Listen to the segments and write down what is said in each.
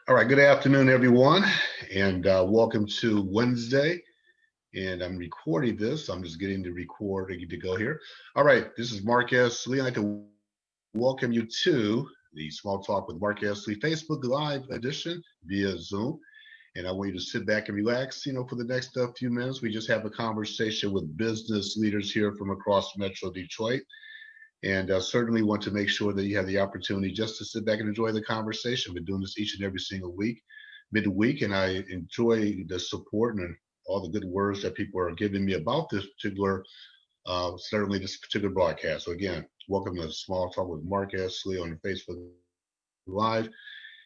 All right, good afternoon, everyone, and welcome to Wednesday. And I'm recording this. I'm just getting the recording to go here. All right, this is Marquez Lee. I'd like to welcome you to the Small Talk with Marquez Lee Facebook Live edition via Zoom. And I want you to sit back and relax. For the next few minutes, we just have a conversation with business leaders here from across Metro Detroit. And certainly want to make sure that you have the opportunity just to sit back and enjoy the conversation. We're doing this each and every single week, midweek, and I enjoy the support and all the good words that people are giving me about this particular, certainly this particular broadcast. So again, welcome to Small Talk with Marquez Lee on Facebook Live.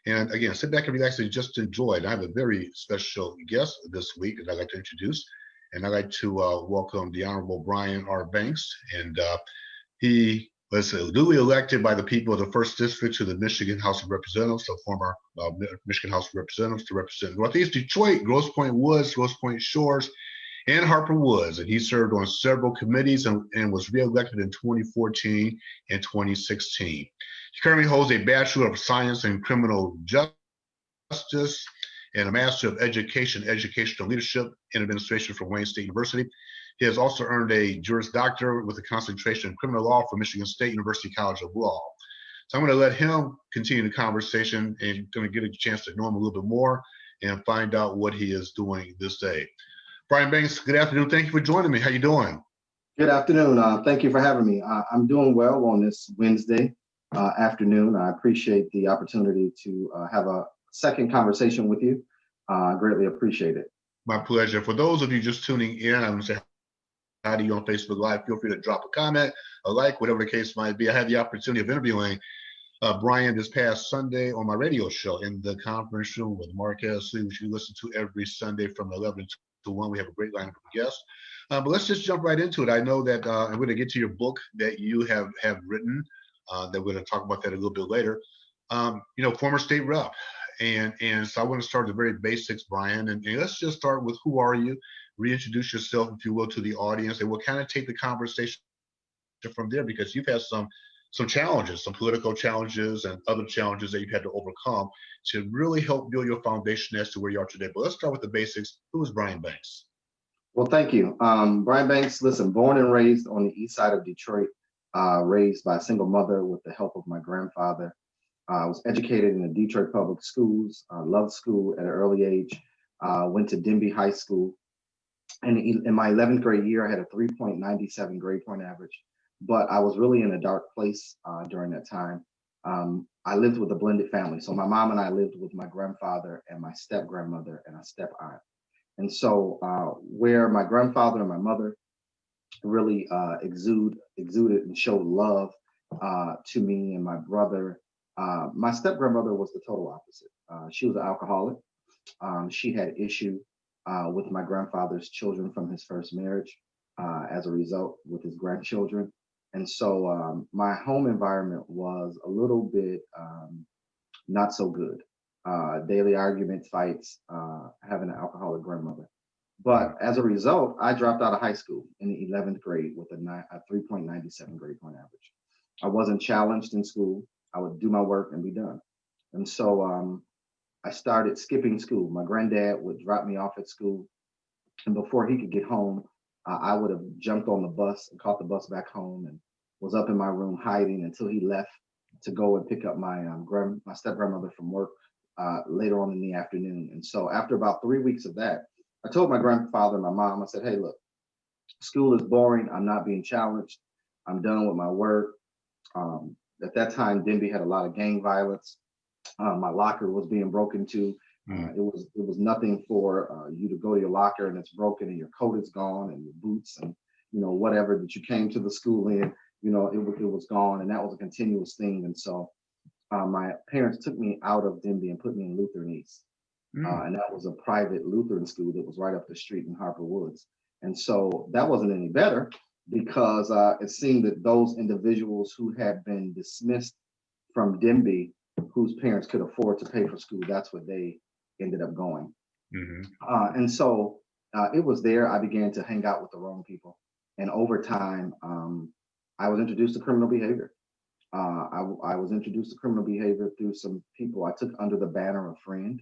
And again, sit back and relax and just enjoy it. I have a very special guest this week that I'd like to introduce. And I'd like to welcome the Honorable Brian R. Banks. And he was duly elected by the people of the 1st District to the Michigan House of Representatives, the former Michigan House of Representatives, to represent Northeast Detroit, Grosse Pointe Woods, Grosse Pointe Shores, and Harper Woods. And he served on several committees and was reelected in 2014 and 2016. He currently holds a Bachelor of Science in Criminal Justice and a Master of Educational Leadership and Administration from Wayne State University. He has also earned a Juris Doctor with a concentration in criminal law from Michigan State University College of Law. So I'm going to let him continue the conversation and going to get a chance to know him a little bit more and find out what he is doing this day. Brian Banks, good afternoon. Thank you for joining me. How you doing? Good afternoon. Thank you for having me. I'm doing well on this Wednesday afternoon. I appreciate the opportunity to have a second conversation with you. I greatly appreciate it. My pleasure. For those of you just tuning in, I'm going to say hi to you on Facebook Live. Feel free to drop a comment, a like, whatever the case might be. I had the opportunity of interviewing Brian this past Sunday on my radio show in the conference room with Marquez Lee, which you listen to every Sunday from 11 to 1. We have a great lineup of guests. But let's just jump right into it. I know that I'm going to get to your book that you have written, that we're going to talk about that a little bit later. Former state rep. And so I want to start at the very basics, Brian, and let's just start with who are you? Reintroduce yourself, if you will, to the audience, and we'll kind of take the conversation from there because you've had some challenges, some political challenges and other challenges that you've had to overcome to really help build your foundation as to where you are today. But let's start with the basics. Who is Brian Banks? Well, thank you. Brian Banks, listen, born and raised on the east side of Detroit, raised by a single mother with the help of my grandfather. I was educated in the Detroit public schools, loved school at an early age, went to Denby High School. And in my 11th grade year, I had a 3.97 grade point average, but I was really in a dark place during that time. I lived with a blended family. So my mom and I lived with my grandfather and my step grandmother and a step aunt. And so where my grandfather and my mother really exuded and showed love to me and my brother, my step grandmother was the total opposite. She was an alcoholic. She had issue with my grandfather's children from his first marriage, as a result with his grandchildren. And so my home environment was a little bit not so good. Daily arguments, fights, having an alcoholic grandmother. But as a result, I dropped out of high school in the 11th grade with a 3.97 grade point average. I wasn't challenged in school. I would do my work and be done. And so I started skipping school. My granddad would drop me off at school. And before he could get home, I would have jumped on the bus and caught the bus back home and was up in my room hiding until he left to go and pick up my step grandmother from work later on in the afternoon. And so after about 3 weeks of that, I told my grandfather and my mom, I said, hey, look, school is boring. I'm not being challenged. I'm done with my work. At that time, Denby had a lot of gang violence. My locker was being broken into. It was nothing for you to go to your locker and it's broken and your coat is gone and your boots and whatever that you came to the school in, it was gone, and that was a continuous thing. And so my parents took me out of Denby and put me in Lutheran East, and that was a private Lutheran school that was right up the street in Harper Woods. And so that wasn't any better because it seemed that those individuals who had been dismissed from Denby, whose parents could afford to pay for school, that's where they ended up going. And so it was there I began to hang out with the wrong people. And over time, I was introduced to criminal behavior. I was introduced to criminal behavior through some people I took under the banner of friend,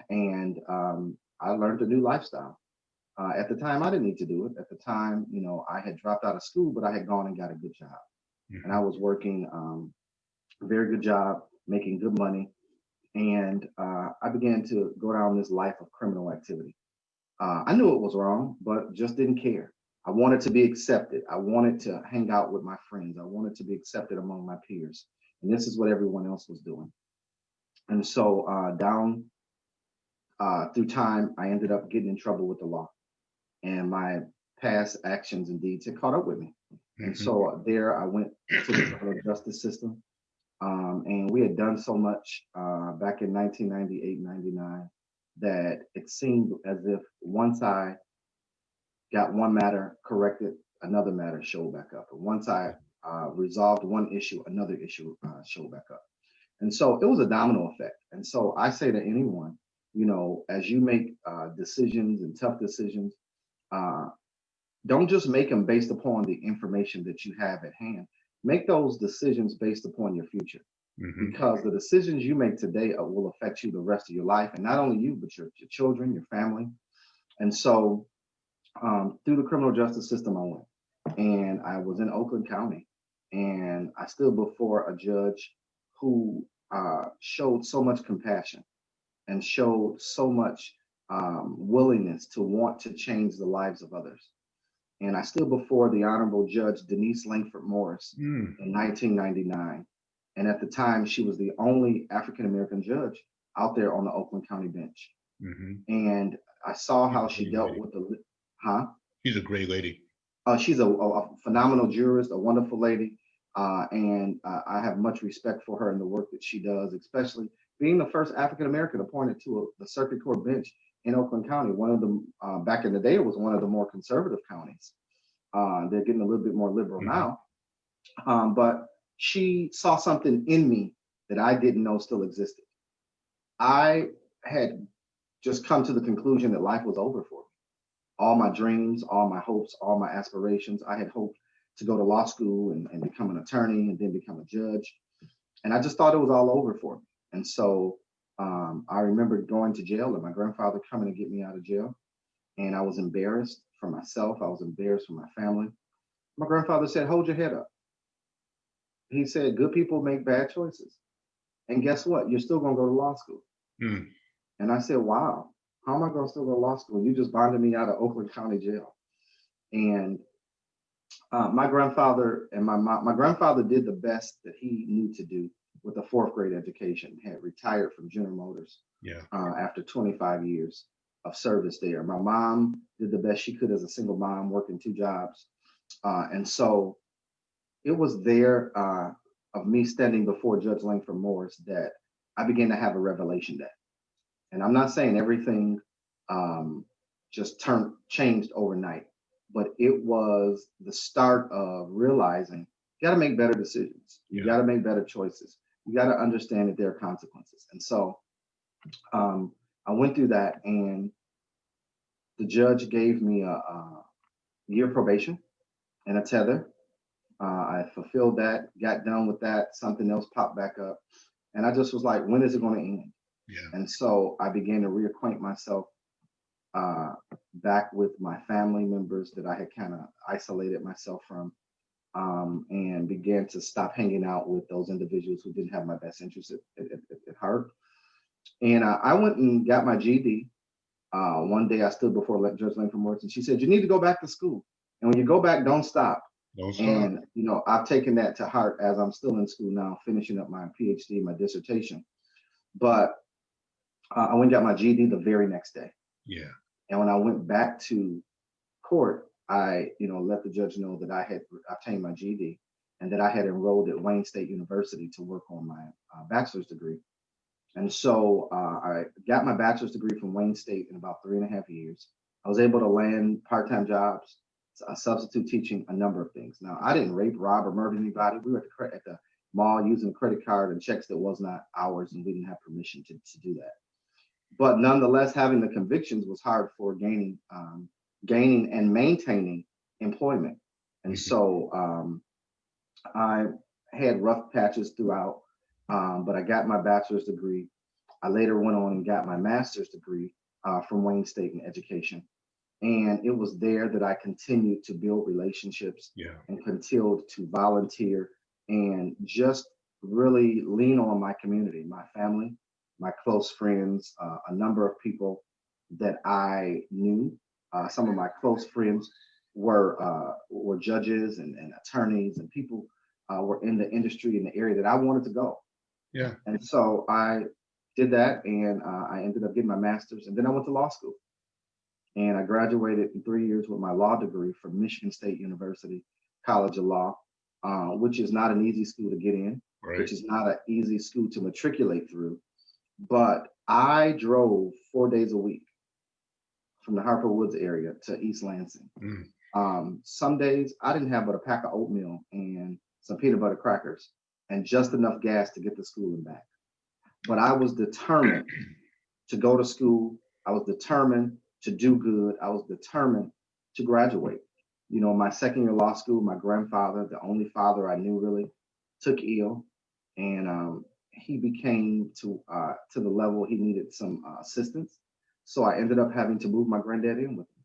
and I learned a new lifestyle. At the time, I didn't need to do it. At the time, I had dropped out of school, but I had gone and got a good job, and I Mhm. was working a very good job, making good money, and I began to go down this life of criminal activity. I knew it was wrong, but just didn't care. I wanted to be accepted. I wanted to hang out with my friends. I wanted to be accepted among my peers. And this is what everyone else was doing. And so down through time, I ended up getting in trouble with the law. And my past actions and deeds had caught up with me. And Mhm. so there I went to the criminal justice system. And we had done so much back in 1998, 99, that it seemed as if once I got one matter corrected, another matter showed back up. And once I resolved one issue, another issue showed back up. And so it was a domino effect. And so I say to anyone, as you make decisions and tough decisions, uh, don't just make them based upon the information that you have at hand. Make those decisions based upon your future, Mhm. because the decisions you make today will affect you the rest of your life, and not only you, but your children, your family. And so through the criminal justice system, I went, and I was in Oakland County, and I stood before a judge who showed so much compassion and showed so much willingness to want to change the lives of others. And I stood before the Honorable Judge Denise Langford Morris Mm. in 1999. And at the time, she was the only African American judge out there on the Oakland County bench. Mhm. And I saw She's how a she great dealt lady. with the, huh? She's a great lady. She's a phenomenal jurist, a wonderful lady, and I have much respect for her and the work that she does, especially being the first African American appointed to the circuit court bench in Oakland County. One of the back in the day, it was one of the more conservative counties. They're getting a little bit more liberal Mhm. now, but she saw something in me that I didn't know still existed. I had just come to the conclusion that life was over for me. All my dreams, all my hopes, all my aspirations. I had hoped to go to law school and become an attorney and then become a judge. And I just thought it was all over for me. And so I remember going to jail and my grandfather coming to get me out of jail. And I was embarrassed for myself. I was embarrassed for my family. My grandfather said, "Hold your head up." He said, "Good people make bad choices. And guess what? You're still going to go to law school." Mm. And I said, "Wow, how am I going to still go to law school? You just bonded me out of Oakland County Jail." And my grandfather and my grandfather did the best that he knew to do with a fourth grade education. Had retired from General Motors Yeah. after 25 years of service there. My mom did the best she could as a single mom, working two jobs, and so it was there of me standing before Judge Langford Morris that I began to have a revelation that. And I'm not saying everything um, just turned changed overnight, but it was the start of realizing you got to make better decisions. You Yeah. got to make better choices. You got to understand that there are consequences. And so um, I went through that, and the judge gave me a year probation and a tether. I fulfilled that, got done with that. Something else popped back up, and I just was like, when is it going to end? Yeah. And so I began to reacquaint myself uh, back with my family members that I had kind of isolated myself from, and began to stop hanging out with those individuals who didn't have my best interests at heart. And I went and got my GED. One day I stood before Judge Langford Morris, and she said, "You need to go back to school. And when you go back, don't stop." Don't stop. And I've taken that to heart as I'm still in school now, finishing up my PhD, my dissertation. But I went and got my GED the very next day. Yeah. And when I went back to court, I, let the judge know that I had obtained my GED and that I had enrolled at Wayne State University to work on my bachelor's degree. And so I got my bachelor's degree from Wayne State in about 3.5 years. I was able to land part-time jobs, substitute teaching, a number of things. Now, I didn't rape, rob, or murder anybody. We were at the mall using a credit card and checks that was not ours, and we didn't have permission to do that. But nonetheless, having the convictions was hard for gaining and maintaining employment. And Mhm. so I had rough patches throughout, but I got my bachelor's degree. I later went on and got my master's degree from Wayne State in education. And it was there that I continued to build relationships Yeah. and continued to volunteer and just really lean on my community, my family, my close friends, a number of people that I knew. Some of my close friends were judges and attorneys, and people were in the industry in the area that I wanted to go. Yeah. And so I did that, and I ended up getting my master's, and then I went to law school, and I graduated in 3 years with my law degree from Michigan State University College of Law, which is not an easy school to get in, Right. which is not an easy school to matriculate through. But I drove 4 days a week from the Harper Woods area to East Lansing. Mm. Some days I didn't have but a pack of oatmeal and some peanut butter crackers and just enough gas to get to school and back. But I was determined to go to school. I was determined to do good. I was determined to graduate. You know, my second year law school, my grandfather, the only father I knew really, took ill, and he became to the level he needed some assistance. So I ended up having to move my granddad in with me.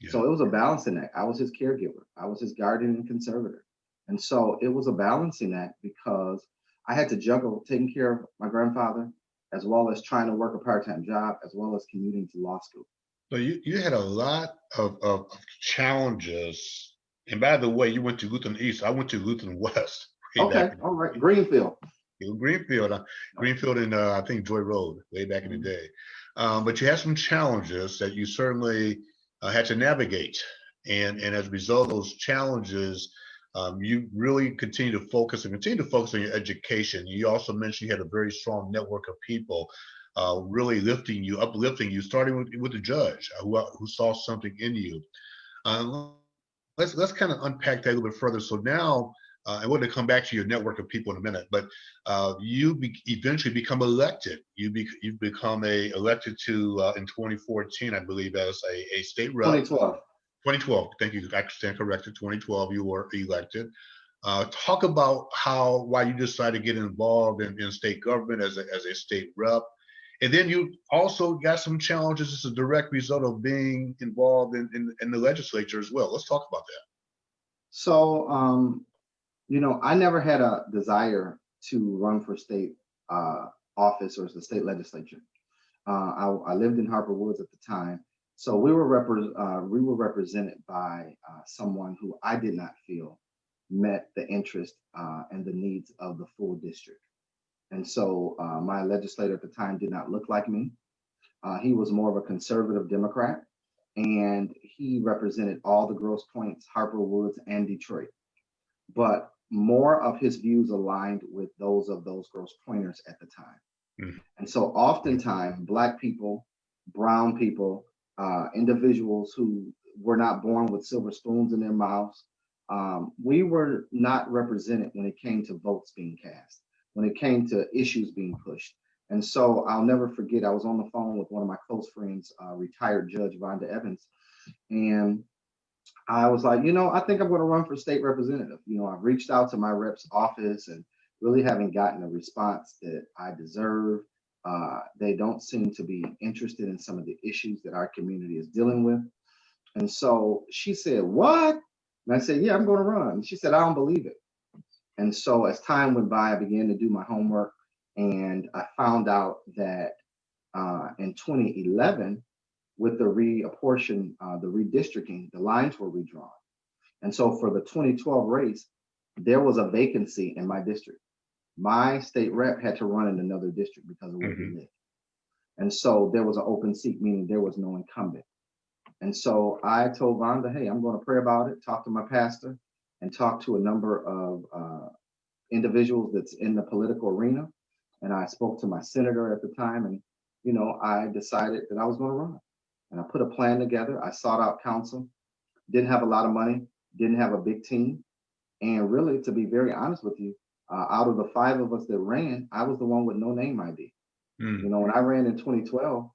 Yeah. So it was a balancing act. I was his caregiver. I was his guardian and conservator. And so it was a balancing act because I had to juggle taking care of my grandfather as well as trying to work a part-time job as well as commuting to law school. So you had a lot of challenges. And by the way, you went to Lutheran East. I went to Lutheran West way back Okay, in all right. the day. Greenfield. Greenfield, Greenfield, and I think Joy Road, way back in the day. But you had some challenges that you certainly had to navigate, and as a result of those challenges, you really continue to focus on your education. You also mentioned you had a very strong network of people, really uplifting you, starting with the judge who saw something in you. Uh, let's kind of unpack that a little bit further. So now, and we're going to come back to your network of people in a minute, but eventually become elected. You've become elected to in 2014, I believe, as a state rep. 2012. 2012. Thank you. I stand corrected. 2012, you were elected. Talk about why you decided to get involved in state government as a state rep. And then you also got some challenges as a direct result of being involved in the legislature as well. Let's talk about that. So, I never had a desire to run for state office or the state legislature. I lived in Harper Woods at the time, so we were represented by someone who I did not feel met the interest and the needs of the full district. And so my legislator at the time did not look like me. He was more of a conservative Democrat, and he represented all the Grosse Points, Harper Woods, and Detroit. But more of his views aligned with those of those Grosse Pointers at the time. Mm. And so oftentimes, Black people, brown people, individuals who were not born with silver spoons in their mouths, we were not represented when it came to votes being cast, when it came to issues being pushed. And so I'll never forget, I was on the phone with one of my close friends, retired Judge Vonda Evans, and I was like, I think I'm going to run for state representative. I've reached out to my rep's office and really haven't gotten a response that I deserve. They don't seem to be interested in some of the issues that our community is dealing with. And so she said, "What?" And I said, "Yeah, I'm going to run." She said, "I don't believe it." And so as time went by, I began to do my homework, and I found out that in 2011, with the the redistricting, the lines were redrawn. And so for the 2012 race, there was a vacancy in my district. My state rep had to run in another district because of where he lived. And so there was an open seat, meaning there was no incumbent. And so I told Vonda, "Hey, I'm going to pray about it, talk to my pastor, and talk to a number of individuals that's in the political arena." And I spoke to my senator at the time, and I decided that I was going to run. And I put a plan together. I sought out counsel, didn't have a lot of money, didn't have a big team. And really, to be very honest with you, out of the 5 of us that ran, I was the one with no name ID. When I ran in 2012,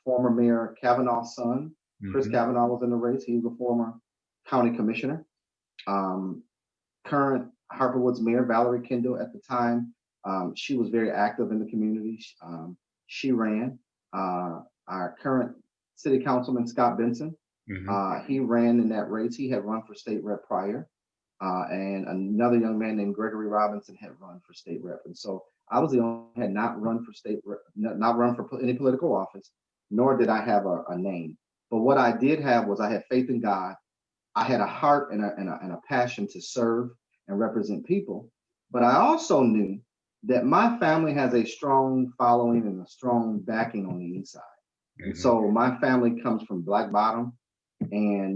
former Mayor Kavanaugh's son, Chris Kavanaugh, was in the race. He was a former county commissioner. Current Harper Woods Mayor Valerie Kendall at the time. She was very active in the community. She ran. Our current city councilman, Scott Benson, Mhm. he ran in that race. He had run for state rep prior. And another young man named Gregory Robinson had run for state rep. And so I was the only one who had not run for state rep, not run for any political office, nor did I have a name. But what I did have was I had faith in God. I had a heart and a passion to serve and represent people. But I also knew that my family has a strong following and a strong backing on the east side. And Mhm. so my family comes from Black Bottom, and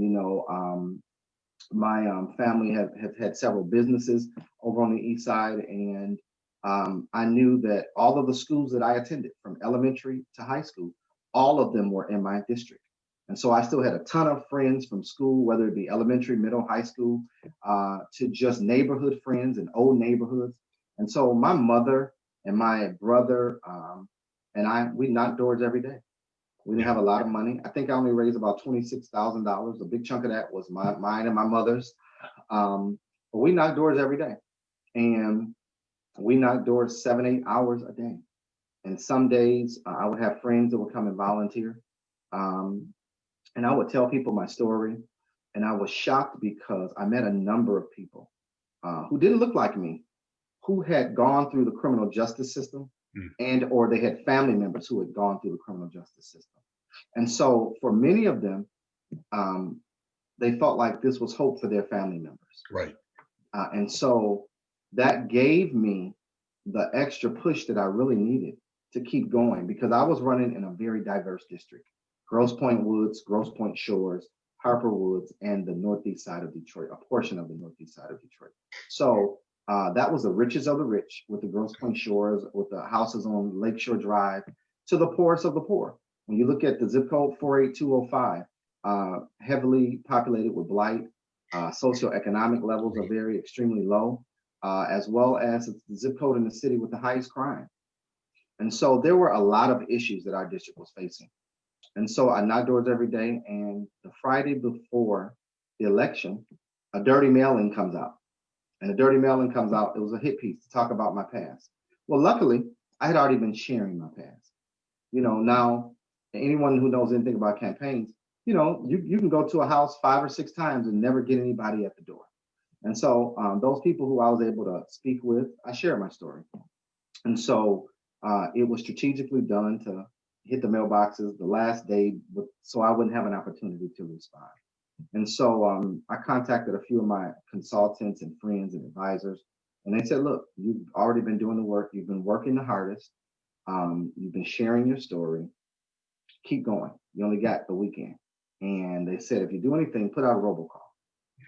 my family have had several businesses over on the east side, and I knew that all of the schools that I attended, from elementary to high school, all of them were in my district. And so I still had a ton of friends from school, whether it be elementary, middle, high school, to just neighborhood friends in old neighborhoods. And so my mother and my brother and we knocked doors every day. We didn't Yeah. have a lot of money. I think I only raised about $26,000. A big chunk of that was mine and my mother's. But we knocked doors every day, and we knocked doors 7, 8 hours a day. And some days I would have friends that would come and volunteer, um, and I would tell people my story. And I was shocked because I met a number of people who didn't look like me, who had gone through the criminal justice system, Mm. and or they had family members who had gone through the criminal justice system. And so for many of them, um, they felt like this was hope for their family members. Right. And so that gave me the extra push that I really needed to keep going, because I was running in a very diverse district: Grosse Pointe Woods, Grosse Pointe Shores, Harper Woods, and the northeast side of Detroit, a portion of the northeast side of Detroit. So that was the richest of the rich, with the Grosse Pointe Shores, with the houses on Lakeshore Drive, to the poorest of the poor. When you look at the zip code 48205, heavily populated with blight, socioeconomic levels are very extremely low, as well as it's the zip code in the city with the highest crime. And so there were a lot of issues that our district was facing. And so I knocked doors every day. And the Friday before the election, a dirty mailing comes out. And the dirty mailing comes out, it was a hit piece to talk about my past. Well, luckily, I had already been sharing my past. Now, anyone who knows anything about campaigns, you can go to a house 5 or 6 times and never get anybody at the door. And so those people who I was able to speak with, I share my story. And so it was strategically done to hit the mailboxes the last day, so I wouldn't have an opportunity to respond. And so I contacted a few of my consultants and friends and advisors, and they said, look, you've already been doing the work. You've been working the hardest. You've been sharing your story. Keep going. You only got the weekend. And they said, if you do anything, put out a robocall.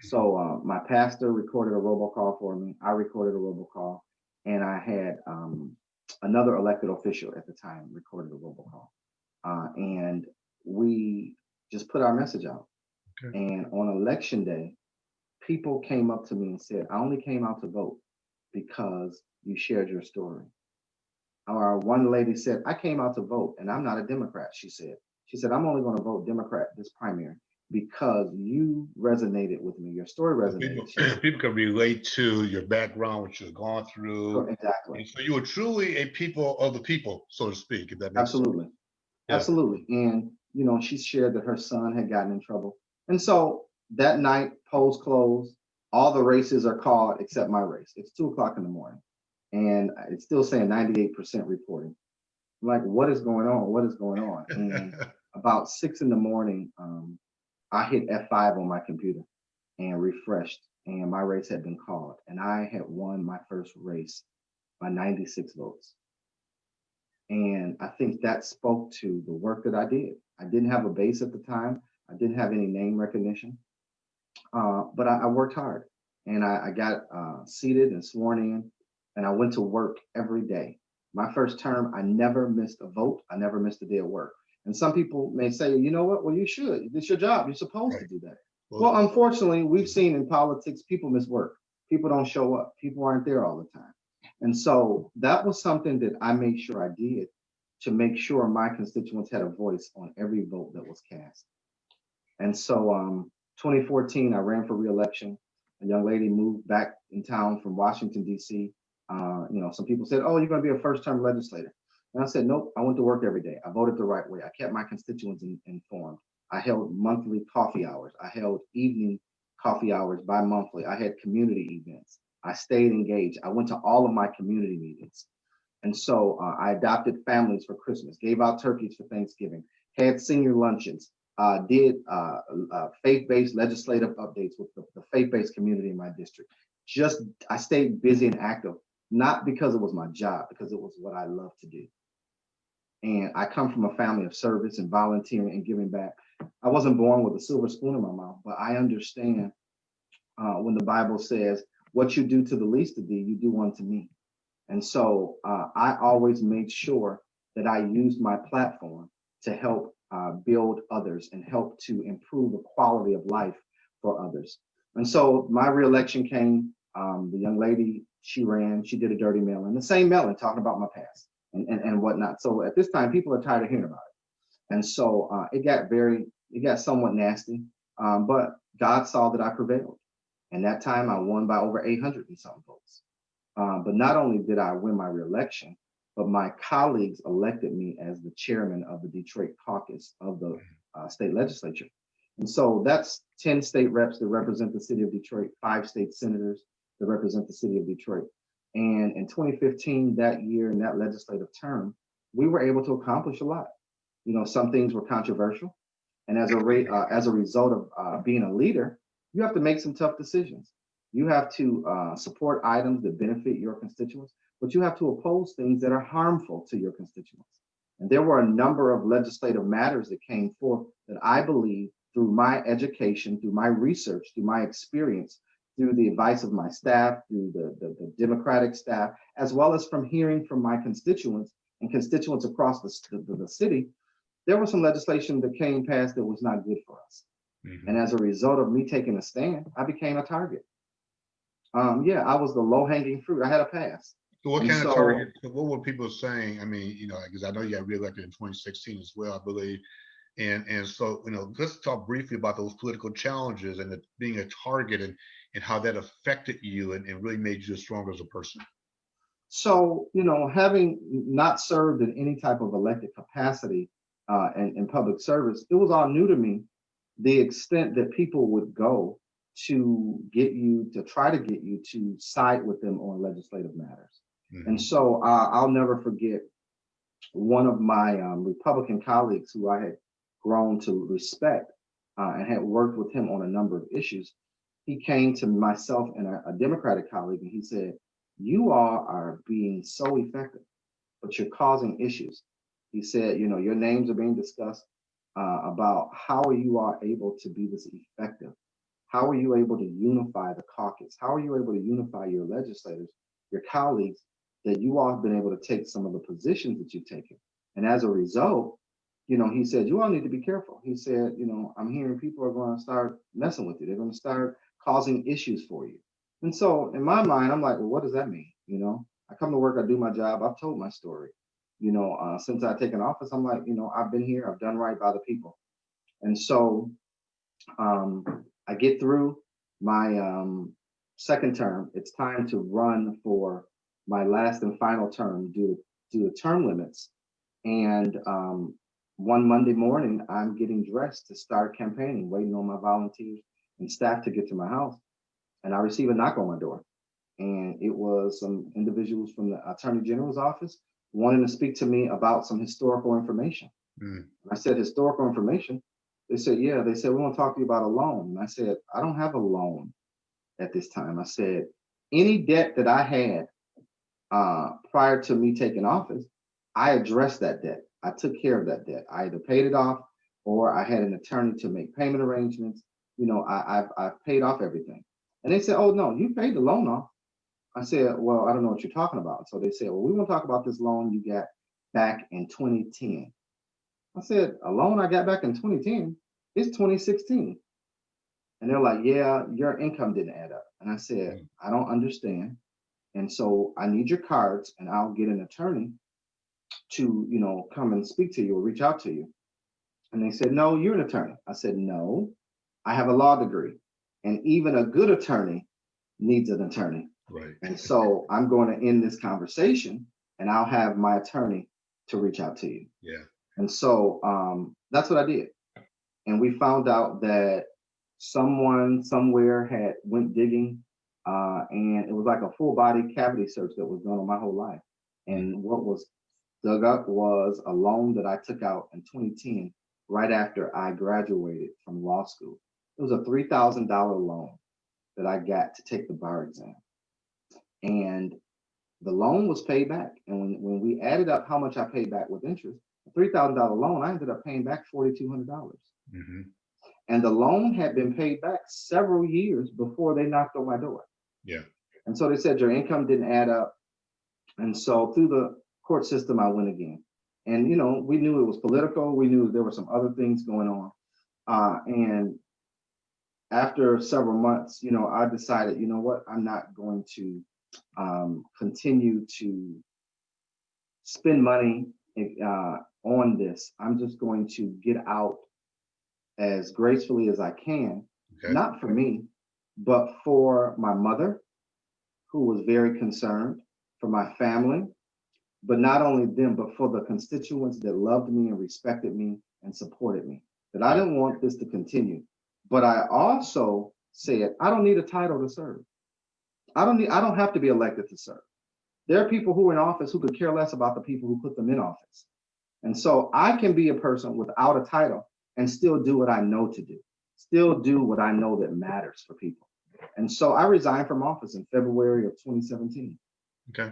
So my pastor recorded a robocall for me. I recorded a robocall, and I had another elected official at the time recorded a robocall, and we just put our message out. Okay. And on election day, people came up to me and said, "I only came out to vote because you shared your story." Or one lady said, "I came out to vote, and I'm not a Democrat." She said, "I'm only going to vote Democrat this primary because you resonated with me. Your story So people, resonated." She said, people can relate to your background, what you've gone through. exactly. And so you were truly a people of the people, so to speak, if that makes sense. Absolutely. Yeah. Absolutely. And, she shared that her son had gotten in trouble. And so that night, polls closed. All the races are called except my race. It's 2 o'clock in the morning. And it's still saying 98% reporting. I'm like, what is going on? What is going on? And about 6 in the morning, I hit F5 on my computer and refreshed, and my race had been called. And I had won my first race by 96 votes. And I think that spoke to the work that I did. I didn't have a base at the time. I didn't have any name recognition, but I worked hard, and I got seated and sworn in, and I went to work every day. My first term, I never missed a vote. I never missed a day of work. And some people may say, you know what? Well, you should. It's your job. You're supposed to Right. do that. Well, Well, unfortunately, we've seen in politics, people miss work. People don't show up. People aren't there all the time. And so that was something that I made sure I did, to make sure my constituents had a voice on every vote that was cast. And so 2014, I ran for reelection. A young lady moved back in town from Washington, D.C. Some people said, "Oh, you're going to be a first-term legislator." And I said, "Nope, I went to work every day. I voted the right way. I kept my constituents informed. I held monthly coffee hours. I held evening coffee hours bi-monthly. I had community events. I stayed engaged. I went to all of my community meetings. And so I adopted families for Christmas, gave out turkeys for Thanksgiving, had senior luncheons, did faith-based legislative updates with the faith-based community in my district. Just I stayed busy and active, not because it was my job, because it was what I love to do. And I come from a family of service and volunteering and giving back. I wasn't born with a silver spoon in my mouth, but I understand when the Bible says, "What you do to the least of thee, you do unto me." And so I always made sure that I used my platform to help build others and help to improve the quality of life for others. And so my reelection came. The young lady, she did a dirty mailing, the same mailing talking about my past and whatnot. So at this time, people are tired of hearing about it. And so it got somewhat nasty. But God saw that I prevailed. And that time I won by over 800 and something votes. But not only did I win my reelection, but my colleagues elected me as the chairman of the Detroit caucus of the state legislature. And so that's 10 state reps that represent the city of Detroit, 5 state senators that represent the city of Detroit. And in 2015, that year, in that legislative term, we were able to accomplish a lot. Some things were controversial. And as a result of being a leader, you have to make some tough decisions. You have to support items that benefit your constituents, but you have to oppose things that are harmful to your constituents. And there were a number of legislative matters that came forth that I believe through my education, through my research, through my experience, through the advice of my staff, through the Democratic staff, as well as from hearing from my constituents and constituents across the city, there was some legislation that came past that was not good for us. Mm-hmm. And as a result of me taking a stand, I became a target. I was the low-hanging fruit. I had a pass. So what kind of target? What were people saying? I mean, because I know you got reelected in 2016 as well, I believe. And so, let's talk briefly about those political challenges and being a target and how that affected you and really made you stronger as a person. So, having not served in any type of elected capacity in public service, it was all new to me, the extent that people would go to try to get you to side with them on legislative matters. Mm-hmm. And so I'll never forget one of my Republican colleagues who I had grown to respect and had worked with him on a number of issues. He came to myself and a Democratic colleague and he said, "You all are being so effective, but you're causing issues." He said, "Your names are being discussed about how you are able to be this effective. How are you able to unify the caucus? How are you able to unify your legislators, your colleagues, that you all have been able to take some of the positions that you've taken? And as a result, he said, you all need to be careful." He said, "I'm hearing people are going to start messing with you. They're going to start causing issues for you." And so in my mind, I'm like, well, what does that mean? I come to work, I do my job. I've told my story. Since I've taken office, I'm like, I've been here, I've done right by the people. And so I get through my second term. It's time to run for my last and final term due to the term limits. And one Monday morning, I'm getting dressed to start campaigning, waiting on my volunteers and staff to get to my house. And I receive a knock on my door. And it was some individuals from the Attorney General's office wanting to speak to me about some historical information. Mm. I said, "Historical information?" They said, "Yeah." They said, "We want to talk to you about a loan." And I said, "I don't have a loan at this time." I said, "Any debt that I had prior to me taking office, I addressed that debt. I took care of that debt. I either paid it off or I had an attorney to make payment arrangements. I've paid off everything." And they said, "Oh, no, you paid the loan off." I said, "Well, I don't know what you're talking about." So they said, "Well, we want to talk about this loan you got back in 2010. I said, "A loan I got back in 2010? It's 2016. And they're like, "Yeah, your income didn't add up." And I said, "I don't understand. And so I need your cards and I'll get an attorney to, come and speak to you or reach out to you." And they said, "No, you're an attorney." I said, "No, I have a law degree. And even a good attorney needs an attorney. Right. And so I'm going to end this conversation and I'll have my attorney to reach out to you. Yeah. And so that's what I did. And we found out that someone somewhere had went digging and it was like a full body cavity search that was done on my whole life. And what was dug up was a loan that I took out in 2010, right after I graduated from law school. It was a $3,000 loan that I got to take the bar exam. And the loan was paid back. And when we added up how much I paid back with interest, a $3,000 loan, I ended up paying back $4,200. Mm-hmm. And the loan had been paid back several years before they knocked on my door. Yeah. And so they said your income didn't add up. And so through the court system, I went again. And, you know, we knew it was political. We knew there were some other things going on. And after several months, you know, I decided, you know what, I'm not going to continue to spend money on this. I'm just going to get out as gracefully as I can, Okay. not for me, but for my mother, who was very concerned, for my family, but not only them, but for the constituents that loved me and respected me and supported me. That I didn't want this to continue. But I also said, I don't need a title to serve. I don't have to be elected to serve. There are people who are in office who could care less about the people who put them in office. And so I can be a person without a title and still do what I know to do, still do what I know that matters for people. And so I resigned from office in February of 2017. Okay.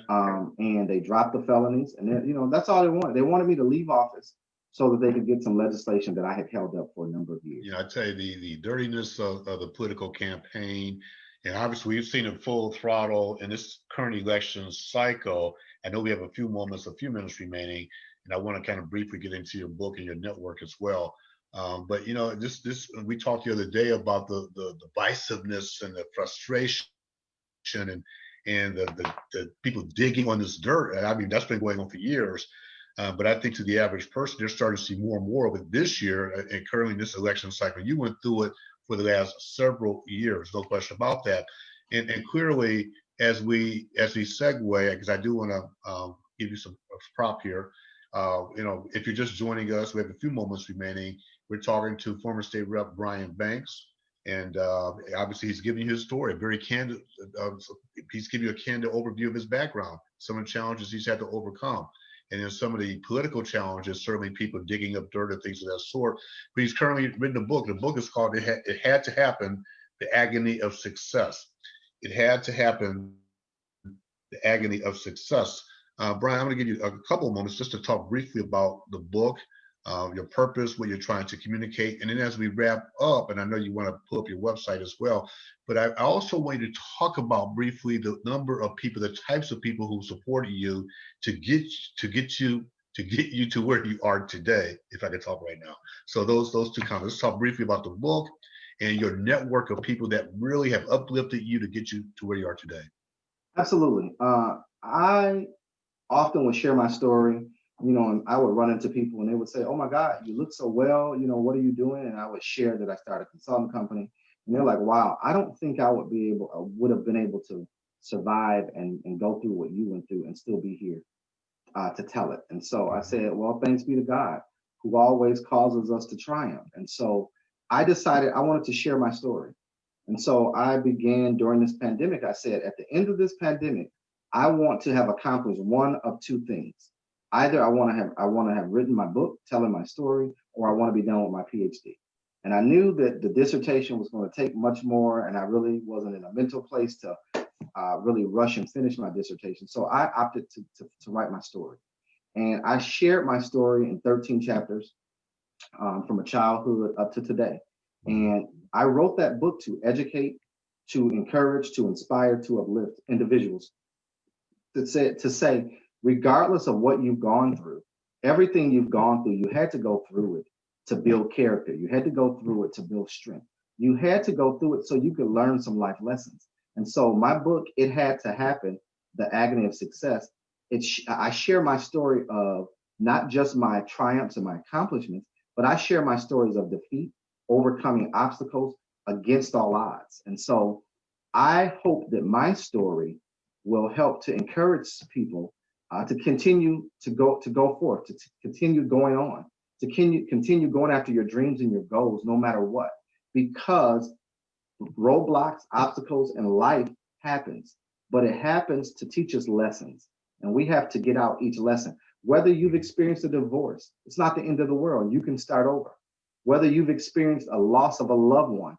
And they dropped the felonies, and then, you know, that's all they wanted. They wanted me to leave office so that they could get some legislation that I had held up for a number of years. Yeah, I tell you, the dirtiness of the political campaign, and obviously we've seen it full throttle in this current election cycle. I know we have a few minutes remaining, and I want to kind of briefly get into your book and your network as well. But you know, this we talked the other day about the divisiveness and the frustration and the people digging on this dirt. And I mean, that's been going on for years. But I think to the average person, they're starting to see more and more of it this year and currently in this election cycle. You went through it for the last several years, no question about that. And clearly, as we segue, because I do want to give you some prop here. You know, if you're just joining us, we have a few moments remaining. We're talking to former state rep Brian Banks. And obviously, he's giving you his story, very candid. He's giving you a candid overview of his background, some of the challenges he's had to overcome, and then some of the political challenges. Certainly, people digging up dirt and things of that sort. But he's currently written a book. The book is called "It Had to Happen: The Agony of Success." It had to happen. The agony of success. Brian, I'm going to give you a couple of moments just to talk briefly about the book, your purpose, what you're trying to communicate. And then as we wrap up, and I know you want to pull up your website as well, but I also want you to talk about briefly the number of people, the types of people who supported you to get you to where you are today, if I can talk right now. So those two comments. Let's talk briefly about the book and your network of people that really have uplifted you to get you to where you are today. Absolutely. I often would share my story, you know, and I would run into people and they would say, "Oh my God, you look so well, you know, what are you doing?" And I would share that I started a consulting company. And they're like, "Wow, I don't think I would have been able to survive and go through what you went through and still be here to tell it." And so I said, well, thanks be to God, who always causes us to triumph. And so I decided I wanted to share my story. And so I began during this pandemic. I said, at the end of this pandemic, I want to have accomplished one of two things. Either I want to have written my book telling my story, or I want to be done with my PhD. And I knew that the dissertation was going to take much more, and I really wasn't in a mental place to really rush and finish my dissertation. So I opted to write my story. And I shared my story in 13 chapters from a childhood up to today. And I wrote that book to educate, to encourage, to inspire, to uplift individuals. To say, regardless of what you've gone through, everything you've gone through, you had to go through it to build character. You had to go through it to build strength. You had to go through it so you could learn some life lessons. And so my book, It Had to Happen: The Agony of Success, I share my story of not just my triumphs and my accomplishments, but I share my stories of defeat, overcoming obstacles against all odds. And so I hope that my story will help to encourage people to continue to go forth, to continue going on, to continue going after your dreams and your goals, no matter what, because roadblocks, obstacles in life happens, but it happens to teach us lessons, and we have to get out each lesson. Whether you've experienced a divorce, it's not the end of the world. You can start over. Whether you've experienced a loss of a loved one,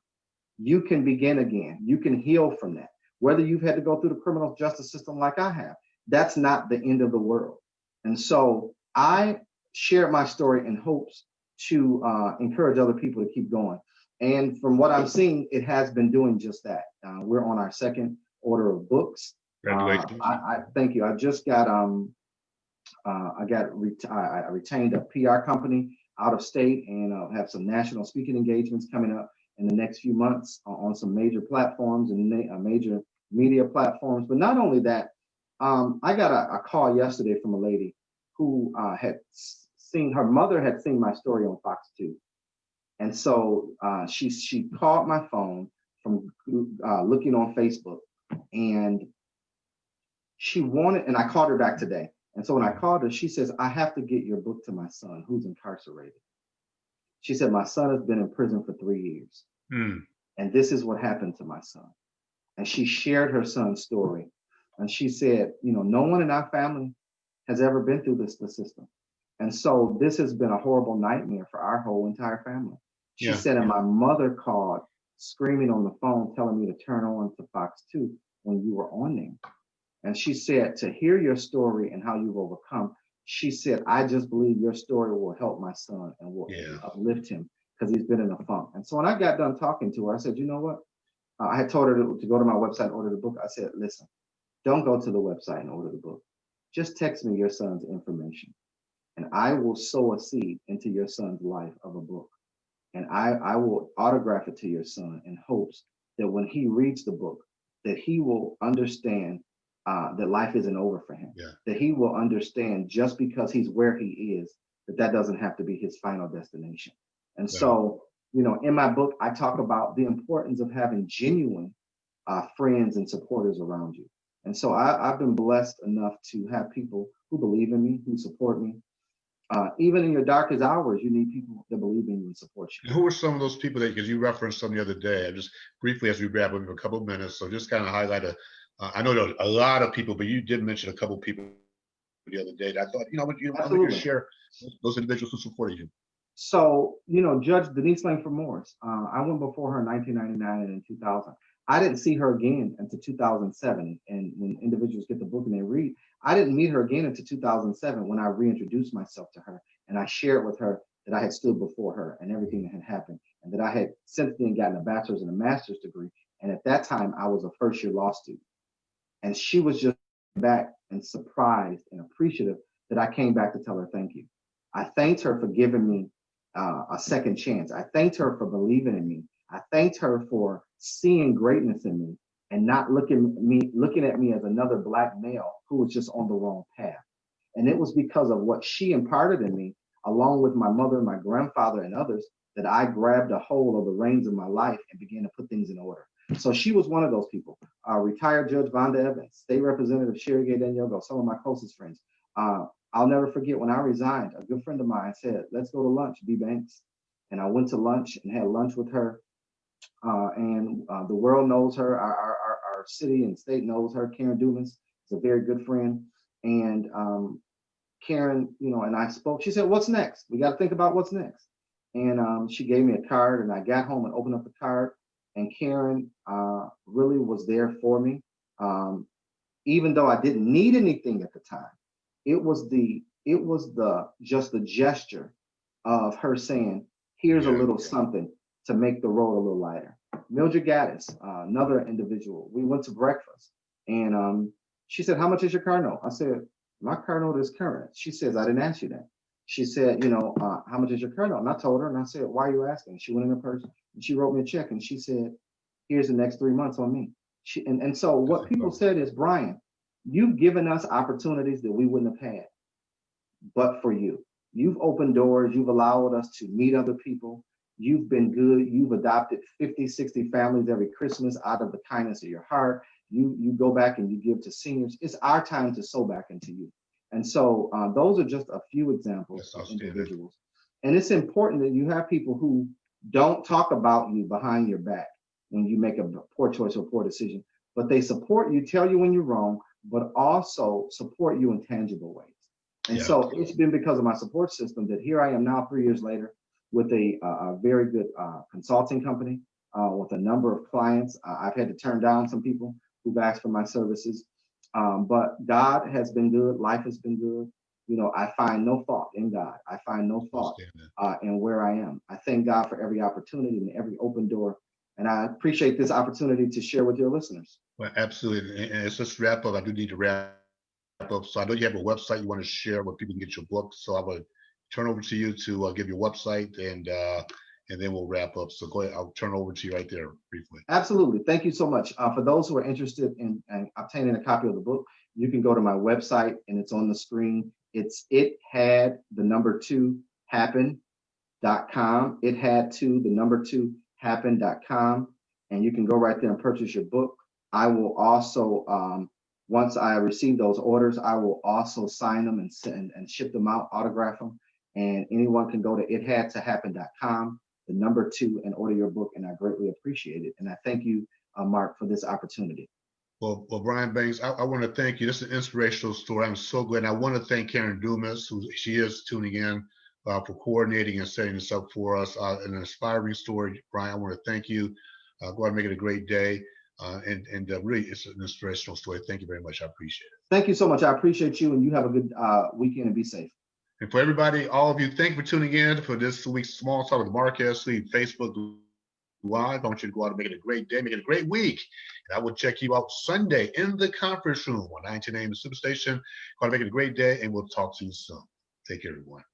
you can begin again. You can heal from that. Whether you've had to go through the criminal justice system like I have, that's not the end of the world. And so I shared my story in hopes to encourage other people to keep going. And from what I'm seeing, it has been doing just that. We're on our second order of books. Congratulations. I thank you. I just got I retained a PR company out of state, and have some national speaking engagements coming up in the next few months on some major platforms and major media platforms. But not only that, I got a call yesterday from a lady who had seen, her mother had seen my story on Fox 2. And so she called my phone from looking on Facebook, and she wanted, and I called her back today. And so when I called her, she says, I have to get your book to my son who's incarcerated. She said, my son has been in prison for 3 years. And this is what happened to my son. And she shared her son's story. And she said, no one in our family has ever been through the system. And so this has been a horrible nightmare for our whole entire family. She said, and my mother called screaming on the phone, telling me to turn on to Fox 2 when you were on there. And she said, to hear your story and how you've overcome, she said, I just believe your story will help my son and will uplift him, because he's been in a funk. And so when I got done talking to her, I said, you know what? I had told her to go to my website and order the book. I said, listen, don't go to the website and order the book. Just text me your son's information, and I will sow a seed into your son's life of a book. And I will autograph it to your son in hopes that when he reads the book, that he will understand that life isn't over for him, that he will understand just because he's where he is, that doesn't have to be his final destination. And so, in my book, I talk about the importance of having genuine friends and supporters around you. And so I've been blessed enough to have people who believe in me, who support me. Even in your darkest hours, you need people that believe in you and support you. And who are some of those people because you referenced some the other day? I just briefly, as we wrap up in a couple of minutes, so just kind of highlight I know there are a lot of people, but you did mention a couple of people the other day that I thought, I'm going to share those individuals who supported you. So, Judge Denise Langford Morris, I went before her in 1999 and in 2000. I didn't see her again until 2007. And when individuals get the book and they read, I didn't meet her again until 2007 when I reintroduced myself to her. And I shared with her that I had stood before her and everything that had happened, and that I had since then gotten a bachelor's and a master's degree. And at that time, I was a first-year law student. And she was just back and surprised and appreciative that I came back to tell her thank you. I thanked her for giving me a second chance. I thanked her for believing in me. I thanked her for seeing greatness in me and not looking at me as another Black male who was just on the wrong path. And it was because of what she imparted in me, along with my mother, my grandfather, and others, that I grabbed a hold of the reins of my life and began to put things in order. So she was one of those people. Retired Judge Vonda Evans, State Representative Sherry Gay Daniel, some of my closest friends. I'll never forget when I resigned, a good friend of mine said, let's go to lunch, B. Banks. And I went to lunch and had lunch with her. And the world knows her, our city and state knows her. Karen Dumas is a very good friend. And Karen, and I spoke, she said, what's next? We got to think about what's next. And she gave me a card, and I got home and opened up the card. And Karen really was there for me. Even though I didn't need anything at the time, it was just the gesture of her saying, here's a little something to make the road a little lighter. Mildred Gaddis, another individual, we went to breakfast, and she said, how much is your car note? I said, my car note is current. She says, I didn't ask you that. She said, how much is your car note? And I told her, and I said, why are you asking? She went in her purse and she wrote me a check, and she said, here's the next 3 months on me. And so what people said is, Brian, you've given us opportunities that we wouldn't have had, but for you. You've opened doors, you've allowed us to meet other people, You've been good. You've adopted 50, 60 families every Christmas out of the kindness of your heart. You go back and you give to seniors. It's our time to sow back into you. And so those are just a few examples That's of outstanding. individuals. And it's important that you have people who don't talk about you behind your back when you make a poor choice or poor decision, but they support you, tell you when you're wrong, but also support you in tangible ways. And Yeah. so it's been because of my support system that here I am now 3 years later with a very good consulting company with a number of clients. I've had to turn down some people who've asked for my services, but God has been good. Life has been good. You know, I find no fault in God. I find no fault in where I am. I thank God for every opportunity and every open door. And I appreciate this opportunity to share with your listeners. Well, absolutely. And it's just wrap up. I do need to wrap up. So I know you have a website you want to share where people can get your book. So I would turn over to you to give your website and then we'll wrap up. So go ahead. I'll turn over to you right there briefly. Absolutely. Thank you so much. For those who are interested in obtaining a copy of the book, you can go to my website and it's on the screen. It's ithadthe2happen.com. It had to the number 2 happen.com. And you can go right there and purchase your book. I will also, once I receive those orders, I will also sign them and send and ship them out, autograph them. And anyone can go to ithadtohappen.com, the number 2, and order your book. And I greatly appreciate it. And I thank you, Mark, for this opportunity. Well, Brian Banks, I want to thank you. This is an inspirational story. I'm so glad. And I want to thank Karen Dumas, who she is tuning in for coordinating and setting this up for us. An inspiring story, Brian. I want to thank you. Go ahead and make it a great day. And really, it's an inspirational story. Thank you very much. I appreciate it. Thank you so much. I appreciate you, and you have a good weekend and be safe. And for everybody, all of you, thank you for tuning in for this week's Small Talk with Marquez Lee Facebook Live. I want you to go out and make it a great day, make it a great week. And I will check you out Sunday in the conference room on 19 AM the Superstation. Go out and make it a great day, and we'll talk to you soon. Take care, everyone.